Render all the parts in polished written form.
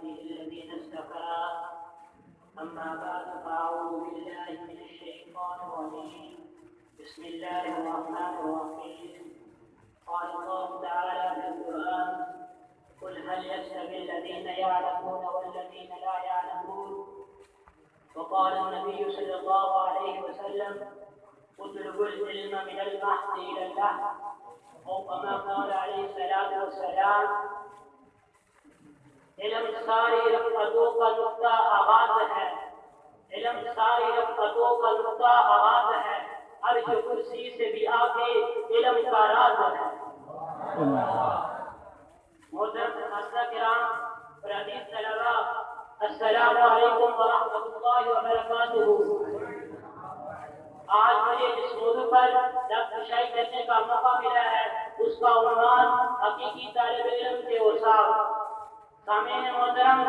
عباده الذين اصطفى أما بعد فأعوذ بالله من الشيطان الرجيم بسم الله الرحمن الرحيم قال الله تعالى في القرآن قل هل يستوي الذين يعلمون والذين لا يعلمون وقال النبي صلى الله عليه وسلم اطلبوا العلم من البحث إلى اللحظ او كما قال عليه الصلاة والسلام علم ساری رفتوں کا نقطہ آغاز ہے، علم ساری رفتوں کا نقطہ آغاز ہے، عرش و کرسی سے بھی آگے علم کا راز ہے۔ محترم ساتھیو کرام اور عزیز طلباء، السلام علیکم ورحمۃ اللہ وبرکاتہ۔ آج مجھے جس موضوع پر نشائی کرنے کا موقع ملا ہے اس کا عنوان حقیقی طالب علم کے اوصاف۔ سامعین محترم،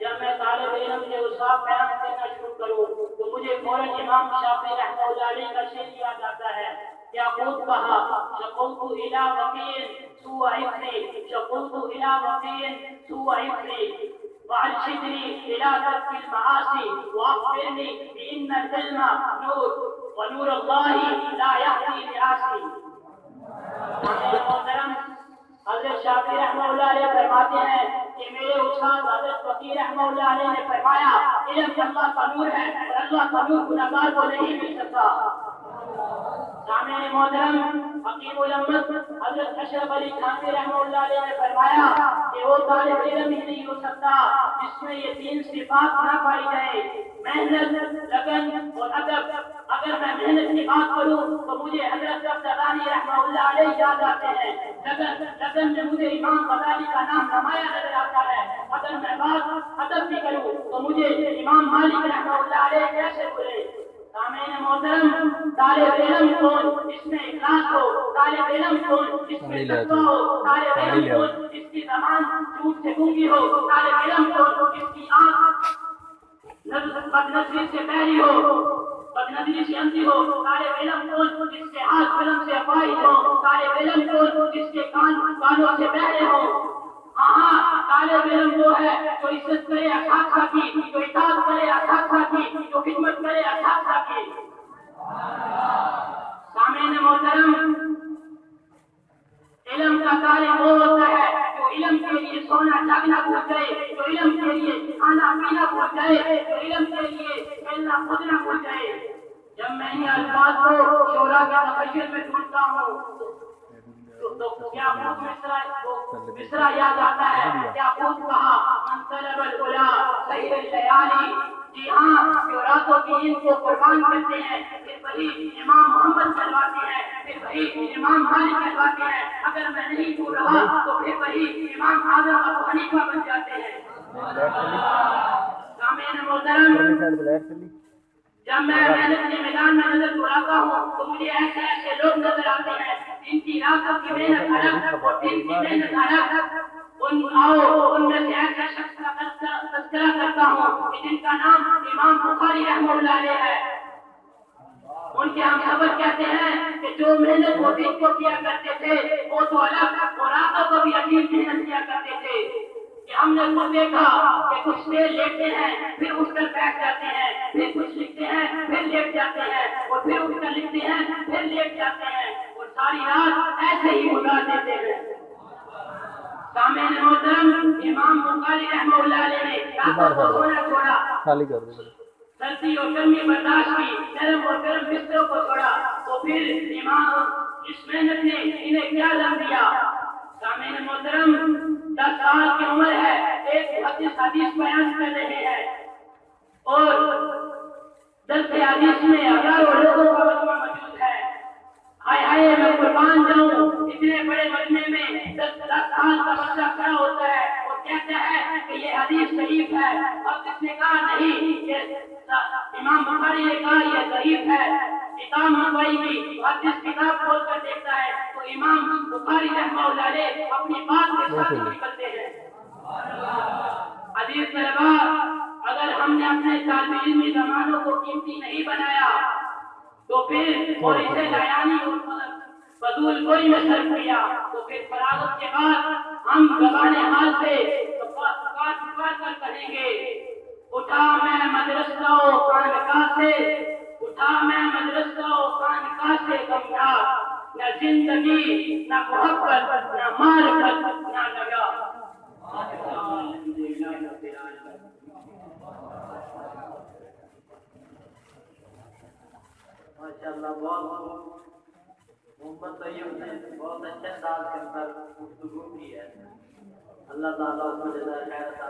جب میں طالب علم کے اوصاف بیان کرنا شروع کروں تو مجھے فوراً امام شافعی رحمۃ اللہ علیہ کا شعر یاد آتا ہے۔ کیا خود کہا شقوت الی وقین سوء حفظی، شقوت الی وقین سوء حفظی وارشدنی الی ترک المعاصی واخبرنی بان العلم نور ونور اللہ لا یهدی لعاصی۔ محترم، حضرت شافعی رحمہ اللہ علیہ فرماتے ہیں کہ میرے استاد حضرت فقیر رحمہ اللہ علیہ نے فرمایا علم اللہ کا نور ہے اور اللہ کا نور گنہگار کو نہیں مل سکتا۔ سامعین محترم، حکیم الامت حضرت اشرف علی تھانوی رحمہ اللہ علیہ نے فرمایا کہ وہ طالب علم ہی نہیں ہو سکتا جس میں یہ تین صفات نہ پائی جائے، محنت، لگن اور ادب۔ اگر میں محنت کی بات کروں تو مجھے حضرت عبداللہ رحمہ اللہ علیہ یاد آتے ہیں، لگن میں مجھے امام غزالی کا نام نمایاں نظر آتا ہے۔ اگر میں بات ادب کی کروں تو مجھے امام مالک رحمہ اللہ علیہ کیسے بھولے۔ سامعین محترم، طالب علم کون جس میں اخلاص ہو، طالب علم کون جس میں تقویٰ ہو، طالب علم کون جس کی زبان جھوٹ سے گونگی ہو، طالب علم کون جس کی آنکھ بدنظری سے بہری ہو، بدنظری سے اندھی ہو، طالب علم کون جس کے ہاتھ قلم سے اپاہج ہو، طالب علم کون جس کے کانوں سے بہرے ہو۔ ہاں، طالب علم وہ ہے جو عزت کرے اساتذہ کی، جو اطاعت کرے اساتذہ کی، جو خدمت کرے اساتذہ کی۔ سامعین محترم، علم کا طالب وہ ہوتا ہے جو علم کے لیے سونا جاگنا بھول جائے، جو علم کے لیے کھانا پینا بھول جائے، جو علم کے لیے کھیلنا کودنا بھول جائے۔ جب میں یہ الفاظ کو شعراء کے تبشر میں ڈھونڈتا ہوں تو کیا خود مصرع یاد آتا ہے، کیا خود کہا من طلب العلا سہر اللیالی۔ جی ہاں، جو راتوں کی نیند کو قربان کرتے ہیں پھر وہی امام محمد کہلواتے ہیں، پھر وہی امام مالک کہلواتے ہیں۔ اگر میں نہیں بھول رہا تو پھر وہی امام اعظم ابو حنیفہ بن جاتے ہیں۔ سامعین محترم، جب میں محنت کے میدان میں نظر دوڑاتا ہوں تو مجھے ایسے ایسے لوگ نظر آتے ہیں جن کی راتوں کی محنت الگ اور دن کی محنت الگ۔ ان میں سے ایسے شخص کا تذکرہ کرتا ہوں کہ جن کا نام امام بخاری رحمہ اللہ علیہ ہے۔ ان کے ہم خبر کہتے ہیں کہ جو محنت وہ دن کو کیا کرتے تھے وہ تو الگ، اور راتوں کو بھی عجیب محنت کیا کرتے تھے کہ ہم نے خود دیکھا کہ کچھ دیر لیٹتے ہیں پھر اٹھ کر بیٹھ جاتے ہیں، پھر کچھ لکھتے ہیں پھر لیٹ جاتے ہیں، اور پھر اٹھ کر لکھتے ہیں پھر لیٹ جاتے ہیں، اور ساری رات ایسے ہی گزار دیتے ہیں۔ سامعین محترم، امام بخاری رحمہ اللہ علیہ نے راتوں کو سونا چھوڑا، سردی اور گرمی برداشت کی، نرم اور گرم بستروں کو چھوڑا، تو پھر امام اس محنت نے انہیں کیا لگ دیا۔ سامعین محترم، 10 سال کی عمر ہے، ایک حدیث بیان کر رہے ہیں اور درس حدیث میں ہزاروں لوگوں کا مجمع موجود ہے۔ ہائے ہائے میں قربان جاؤں، اتنے بڑے مجمع میں 10 سال کا بچہ کھڑا ہوتا ہے اور کہتا ہے کہ یہ حدیث ضعیف ہے، اور کس نے کہا نہیں، امام بخاری نے کہا یہ ضعیف ہے۔ امام بخاری کی حدیث کتاب کھول کر دیکھتا ہے تو امام بخاری رحمہ اللہ علیہ اپنی بات کے ساتھ نکلتے ہیں۔ عزیز طلباء، اگر ہم نے اپنے طالب علمی زمانوں کو قیمتی نہیں بنایا تو پھر اور اسے لایانی اور فضول کوئی میں صرف کیا تو پھر فراغت کے بعد ہم زبان حال سے پڑھ کر کہیں گے اٹھا میں مدرسہ و خانقاہ سے، اٹھا میں مدرسہ و خانقاہ سے غمناک، نہ زندگی نہ محبت نہ معرفت نہ لگا۔ ماشاءاللہ بہت محمد طیب نے بہت اچھے انداز کے اندر گفتگو کی ہے۔ اللہ تعالیٰ اس کو جزائے خیر عطا